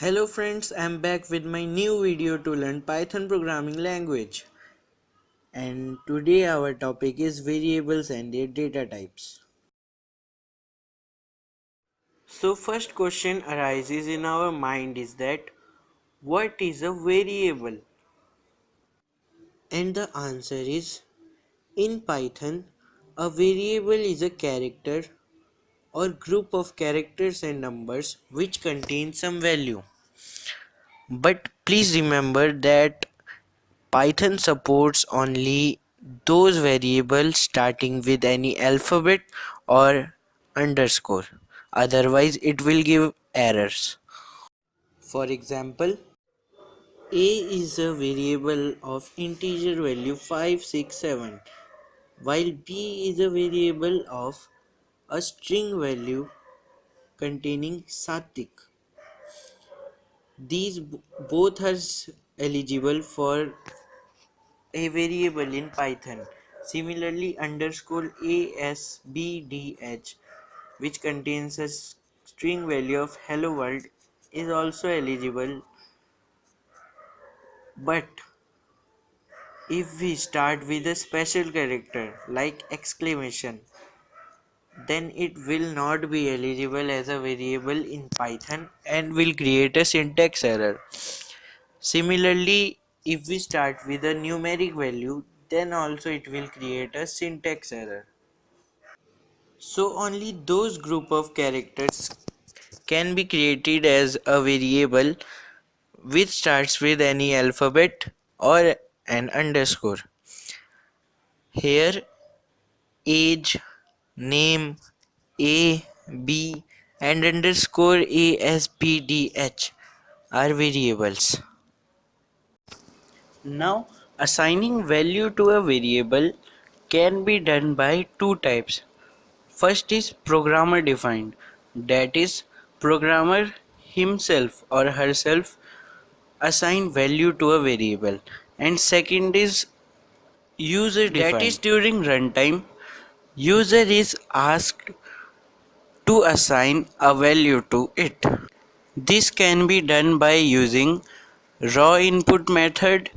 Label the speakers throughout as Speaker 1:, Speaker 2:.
Speaker 1: Hello friends, I'm back with my new video to learn Python programming language. And today our topic is variables and their data types. So first question arises in our mind is that what is a variable? And the answer is in Python, a variable is a character or group of characters and numbers which contain some value. But please remember that Python supports only those variables starting with any alphabet or underscore. Otherwise, it will give errors. For example, a is a variable of integer value 567, while b is a variable of a string value containing Sattick. These both are eligible for a variable in Python. Similarly, underscore ASBDH, which contains a string value of hello world, is also eligible. But if we start with a special character like exclamation, then it will not be eligible as a variable in Python and will create a syntax error. Similarly, if we start with a numeric value, then also it will create a syntax error. So only those group of characters can be created as a variable which starts with any alphabet or an underscore. Here age, name, A, B and underscore ASPDH are variables. Now assigning value to a variable can be done by two types. First is programmer defined, that is, programmer himself or herself assign value to a variable, and second is user defined, that is, during runtime user is asked to assign a value to it. This can be done by using raw input method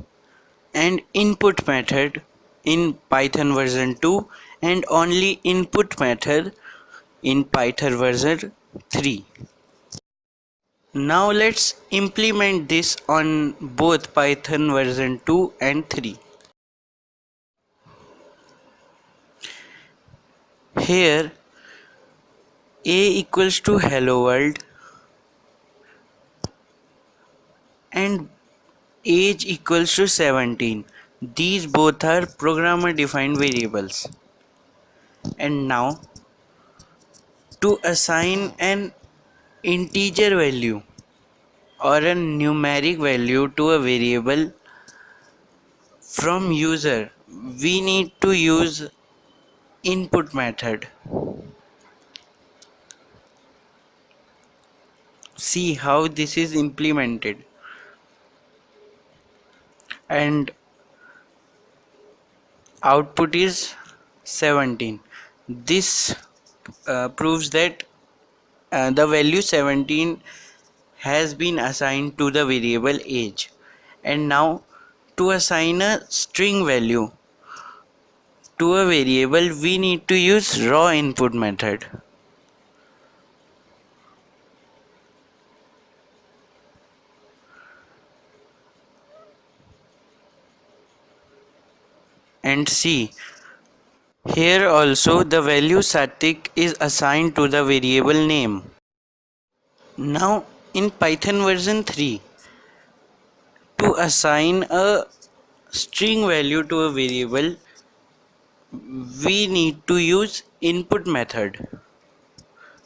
Speaker 1: and input method in Python version 2 and only input method in Python version 3. Now let's implement this on both Python version 2 and 3. Here a equals to hello world and age equals to 17. These both are programmer defined variables. And now to assign an integer value or a numeric value to a variable from user, we need to use input method. See how this is implemented. And output is 17. This proves that the value 17 has been assigned to the variable age. And now to assign a string value to a variable, we need to use raw input method. And see, here also the value Sattick is assigned to the variable name. Now in Python version 3, to assign a string value to a variable, we need to use input method.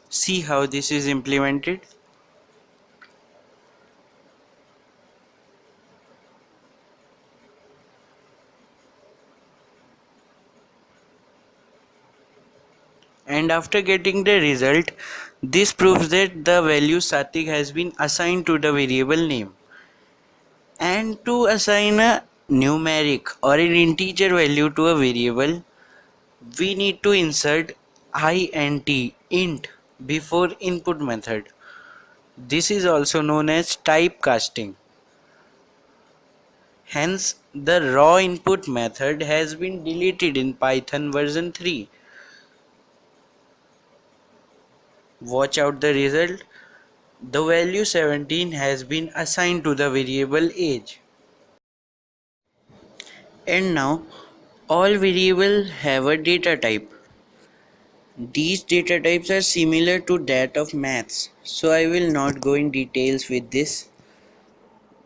Speaker 1: See how this is implemented. And after getting the result, this proves that the value Sattick has been assigned to the variable name. And to assign a numeric or an integer value to a variable, we need to insert int before input method.
Speaker 2: This is also known as typecasting. Hence, the raw input method has been deleted in Python version 3. Watch out the result. The value 17 has been assigned to the variable age. And now, all variables have a data type. These data types are similar to that of maths, so I will not go in details with this,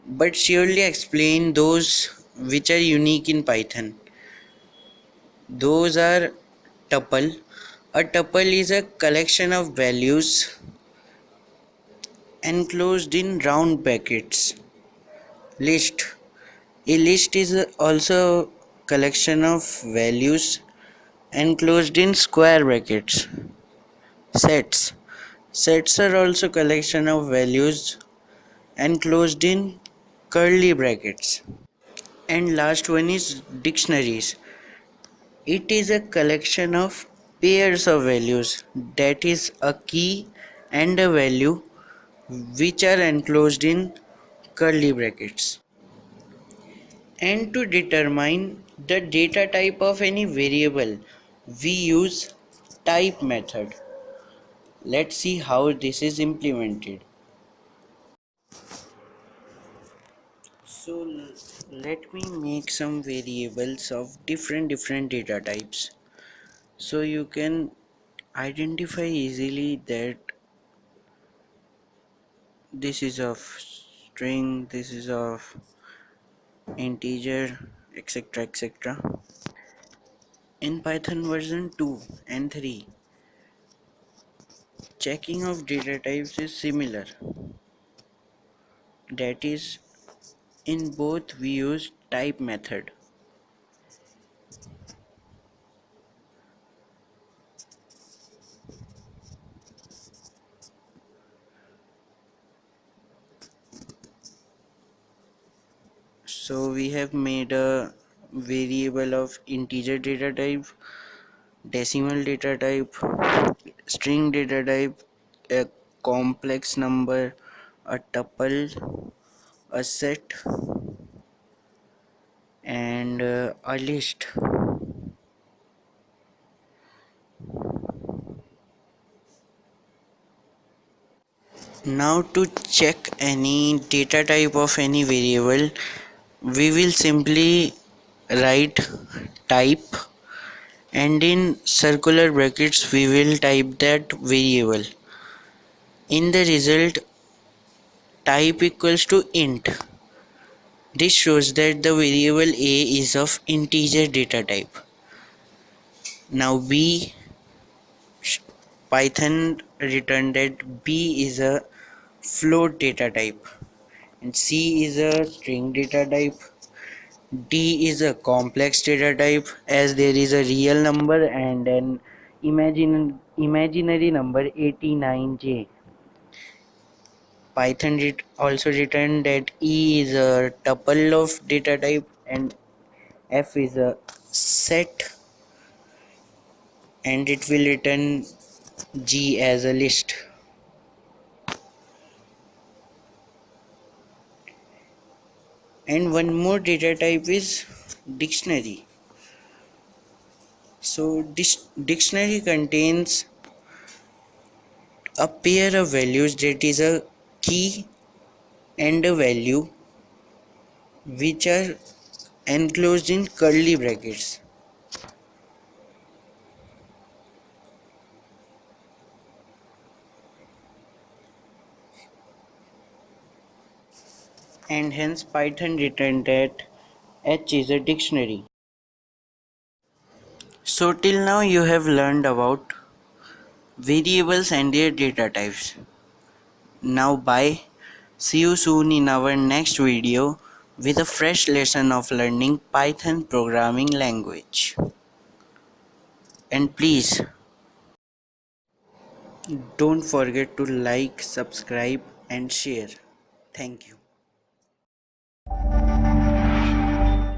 Speaker 2: but surely explain those which are unique in Python. Those are tuple. A tuple is a collection of values enclosed in round brackets. List. A list is also a collection of values enclosed in square brackets. Sets. Sets are also collection of values enclosed in curly brackets. And last one is dictionaries. It is a collection of pairs of values, that is a key and a value, which are enclosed in curly brackets. And to determine the data type of any variable, we use type method. Let's see how this is implemented. So let me make some variables of different data types, so you can identify easily that this is of string, this is of integer, etc, etc. In Python version 2 and 3, checking of data types is similar. That is, in both we use type method. So we have made a variable of integer data type, decimal data type, string data type, a complex number, a tuple, a set, and a list. Now to check any data type of any variable, we will simply write type, and in circular brackets we will type that variable. In the result, type equals to int. This shows that the variable a is of integer data type. Now b, Python returned that b is a float data type, and c is a string data type, d is a complex data type, as there is a real number and an imaginary number 89j. Python also returned that e is a tuple of data type and f is a set, and it will return g as a list. And one more data type is dictionary. So this dictionary contains a pair of values, that is a key and a value, which are enclosed in curly brackets. And hence Python returned that H is a dictionary. So till now you have learned about variables and their data types. Now bye. See you soon in our next video with a fresh lesson of learning Python programming language. And please don't forget to like, subscribe and share. Thank you.